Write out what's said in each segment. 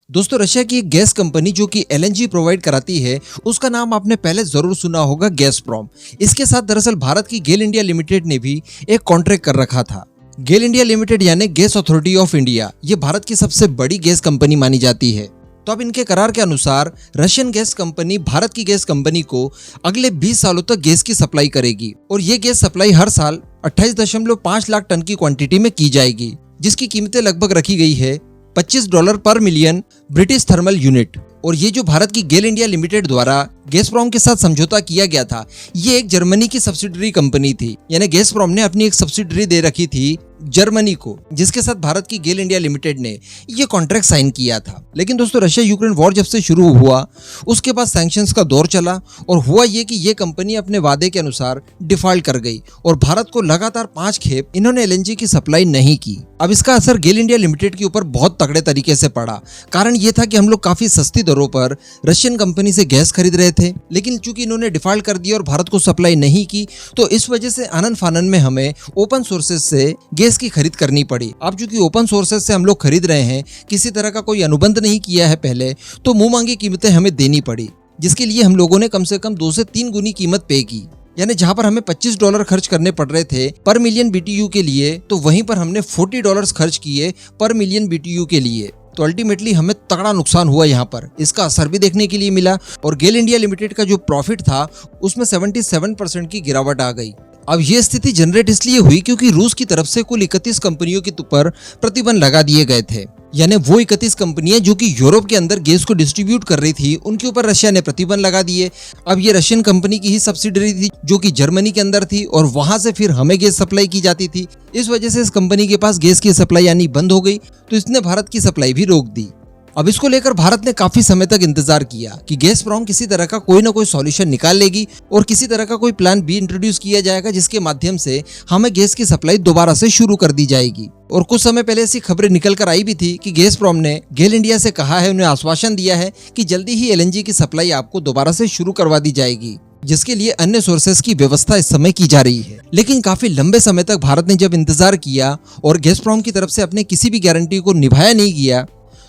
दोस्तों रशिया की एक गैस कंपनी जो कि एलएनजी प्रोवाइड कराती है, उसका नाम आपने पहले जरूर सुना होगा, गैसप्रॉम। इसके साथ दरअसल भारत की गेल इंडिया लिमिटेड ने भी एक कॉन्ट्रैक्ट कर रखा था। गेल इंडिया लिमिटेड यानी गैस अथॉरिटी ऑफ इंडिया, ये भारत की सबसे बड़ी गैस कंपनी मानी जाती है। तो अब इनके करार के अनुसार रशियन गैस कंपनी भारत की गैस कंपनी को अगले 20 सालों तक गैस की सप्लाई करेगी और ये गैस सप्लाई हर साल 28.5 लाख टन की क्वांटिटी में की जाएगी, जिसकी कीमतें लगभग रखी गई है $25 पर मिलियन ब्रिटिश थर्मल यूनिट। और ये जो भारत की गेल इंडिया लिमिटेड द्वारा गैसप्रॉम के साथ समझौता किया गया था, ये एक जर्मनी की सब्सिडरी कंपनी थी। यानी गैसप्रॉम ने अपनी एक सब्सिडरी दे रखी थी जर्मनी को, जिसके साथ भारत की गेल इंडिया लिमिटेड ने ये कॉन्ट्रैक्ट साइन किया था। लेकिन दोस्तों रशिया यूक्रेन वॉर जब से शुरू हुआ, उसके बाद सैंक्शंस का दौर चला और हुआ ये कि ये कंपनी अपने वादे के अनुसार डिफॉल्ट कर गई और भारत को लगातार 5 खेप इन्होंने एलएनजी की सप्लाई नहीं की। अब इसका असर गेल इंडिया लिमिटेड के ऊपर बहुत तगड़े तरीके से पड़ा। कारण ये था कि हम लोग काफी सस्ती दरों पर रशियन कंपनी से गैस खरीद रहे थे, लेकिन चूंकि इन्होंने डिफॉल्ट कर दिया और भारत को सप्लाई नहीं की, तो इस वजह से आनन फानन में हमें ओपन सोर्सेज से गैस की खरीद करनी पड़ी। अब चूंकि ओपन सोर्सेज से हम लोग खरीद रहे हैं, किसी तरह का कोई अनुबंध नहीं किया है पहले, तो मुंह मांगी कीमतें हमें देनी पड़ी, जिसके लिए हम लोगों ने कम से कम 2 से 3 गुनी कीमत पे की। यानी जहां पर हमें $25 खर्च करने पड़ रहे थे पर मिलियन बीटीयू के लिए, तो वहीं पर हमने $40 खर्च किए पर मिलियन बीटीयू के लिए। तो अल्टीमेटली हमें तगड़ा नुकसान हुआ यहाँ पर। इसका असर भी देखने के लिए मिला और गेल इंडिया लिमिटेड का जो प्रॉफिट था उसमें 77% की गिरावट आ गई। अब ये स्थिति जनरेट इसलिए हुई क्योंकि रूस की तरफ से कुल 31 कंपनियों के ऊपर प्रतिबंध लगा दिए गए थे। यानी वो 31 कंपनियां जो कि यूरोप के अंदर गैस को डिस्ट्रीब्यूट कर रही थी, उनके ऊपर रशिया ने प्रतिबंध लगा दिए। अब ये रशियन कंपनी की ही सब्सिडरी थी जो कि जर्मनी के अंदर थी और वहां से फिर हमें गैस सप्लाई की जाती थी। इस वजह से इस कंपनी के पास गैस की सप्लाई यानी बंद हो गई, तो इसने भारत की सप्लाई भी रोक दी। अब इसको लेकर भारत ने काफी समय तक इंतजार किया कि गैसप्रॉम किसी तरह का कोई ना कोई सॉल्यूशन निकाल लेगी और किसी तरह का कोई प्लान बी इंट्रोड्यूस किया जाएगा, जिसके माध्यम से हमें गैस की सप्लाई दोबारा से शुरू कर दी जाएगी। और कुछ समय पहले ऐसी खबरें निकल कर आई भी थी कि गैसप्रॉम ने गेल इंडिया से कहा है, उन्हें आश्वासन दिया है कि जल्दी ही एलएनजी की सप्लाई आपको दोबारा से शुरू करवा दी जाएगी, जिसके लिए अन्य सोर्सेस की व्यवस्था इस समय की जा रही है। लेकिन काफी लंबे समय तक भारत ने जब इंतजार किया और गैसप्रॉम की तरफ से अपने किसी भी गारंटी को निभाया नहीं गया,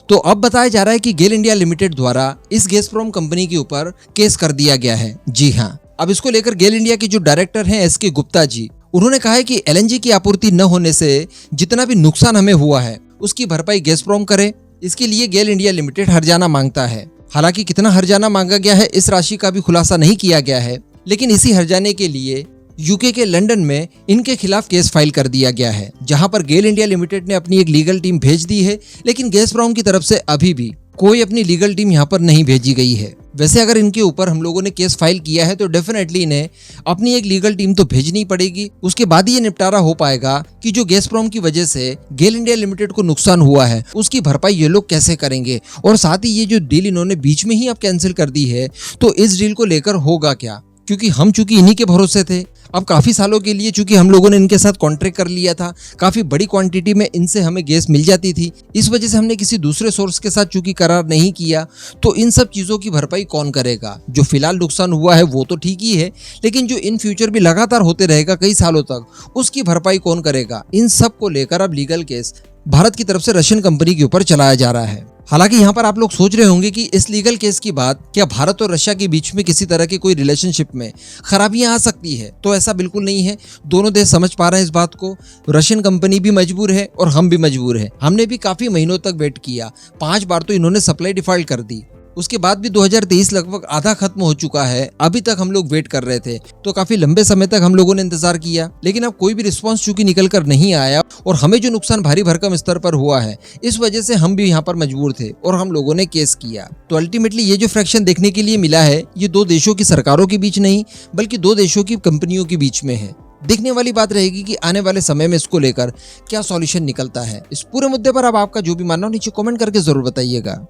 तो अब बताया जा रहा है कि गेल इंडिया लिमिटेड द्वारा इस गैसप्रॉम कंपनी के ऊपर केस कर दिया गया है। जी हाँ, अब इसको लेकर गेल इंडिया के जो डायरेक्टर हैं एसके गुप्ता जी, उन्होंने कहा है कि एलएनजी की आपूर्ति न होने से जितना भी नुकसान हमें हुआ है उसकी भरपाई गैसप्रॉम करे। इसके लिए गेल इंडिया लिमिटेड हर्जाना मांगता है। हालांकि कितना हर्जाना मांगा गया है इस राशि का भी खुलासा नहीं किया गया है, लेकिन इसी हर्जाने के लिए यूके के लंदन में इनके खिलाफ केस फाइल कर दिया गया है, जहां पर गेल इंडिया लिमिटेड ने अपनी एक लीगल टीम भेज दी है। लेकिन गैसप्रॉम की तरफ से अभी भी कोई अपनी लीगल टीम यहां पर नहीं भेजी गई है। वैसे अगर इनके ऊपर हम लोगों ने केस फाइल किया है तो डेफिनेटली इन्हें अपनी एक लीगल टीम तो भेजनी पड़ेगी। उसके बाद ही ये निपटारा हो पाएगा कि जो गैसप्रॉम की वजह से गेल इंडिया लिमिटेड को नुकसान हुआ है उसकी भरपाई ये लोग कैसे करेंगे। और साथ ही ये जो डील इन्होंने बीच में ही अब कैंसिल कर दी है, तो इस डील को लेकर होगा क्या, क्योंकि हम चूंकि इन्हीं के भरोसे थे। अब काफी सालों के लिए चूंकि हम लोगों ने इनके साथ कॉन्ट्रैक्ट कर लिया था, काफी बड़ी क्वांटिटी में इनसे हमें गैस मिल जाती थी, इस वजह से हमने किसी दूसरे सोर्स के साथ चूंकि करार नहीं किया, तो इन सब चीजों की भरपाई कौन करेगा। जो फिलहाल नुकसान हुआ है वो तो ठीक ही है, लेकिन जो इन फ्यूचर भी लगातार होते रहेगा कई सालों तक, उसकी भरपाई कौन करेगा। इन सब को लेकर अब लीगल केस भारत की तरफ से रशियन कंपनी के ऊपर चलाया जा रहा है। हालांकि यहाँ पर आप लोग सोच रहे होंगे कि इस लीगल केस के बाद क्या भारत और रशिया के बीच में किसी तरह की कोई रिलेशनशिप में खराबियां आ सकती है, तो ऐसा बिल्कुल नहीं है। दोनों देश समझ पा रहे हैं इस बात को। रशियन कंपनी भी मजबूर है और हम भी मजबूर है। हमने भी काफी महीनों तक वेट किया, 5 बार तो इन्होंने सप्लाई डिफॉल्ट कर दी। उसके बाद भी 2023 लगभग आधा खत्म हो चुका है, अभी तक हम लोग वेट कर रहे थे। तो काफी लंबे समय तक हम लोगों ने इंतजार किया, लेकिन अब कोई भी रिस्पांस चूंकि निकल कर नहीं आया और हमें जो नुकसान भारी भरकम स्तर पर हुआ है, इस वजह से हम भी यहाँ पर मजबूर थे और हम लोगों ने केस किया। तो अल्टीमेटली ये जो फ्रैक्शन देखने के लिए मिला है, ये 2 देशों की सरकारों के बीच नहीं बल्कि 2 देशों की कंपनियों के बीच में है। देखने वाली बात रहेगी कि आने वाले समय में इसको लेकर क्या सॉल्यूशन निकलता है। इस पूरे मुद्दे पर अब आपका जो भी मानना हो नीचे कमेंट करके जरूर बताइएगा।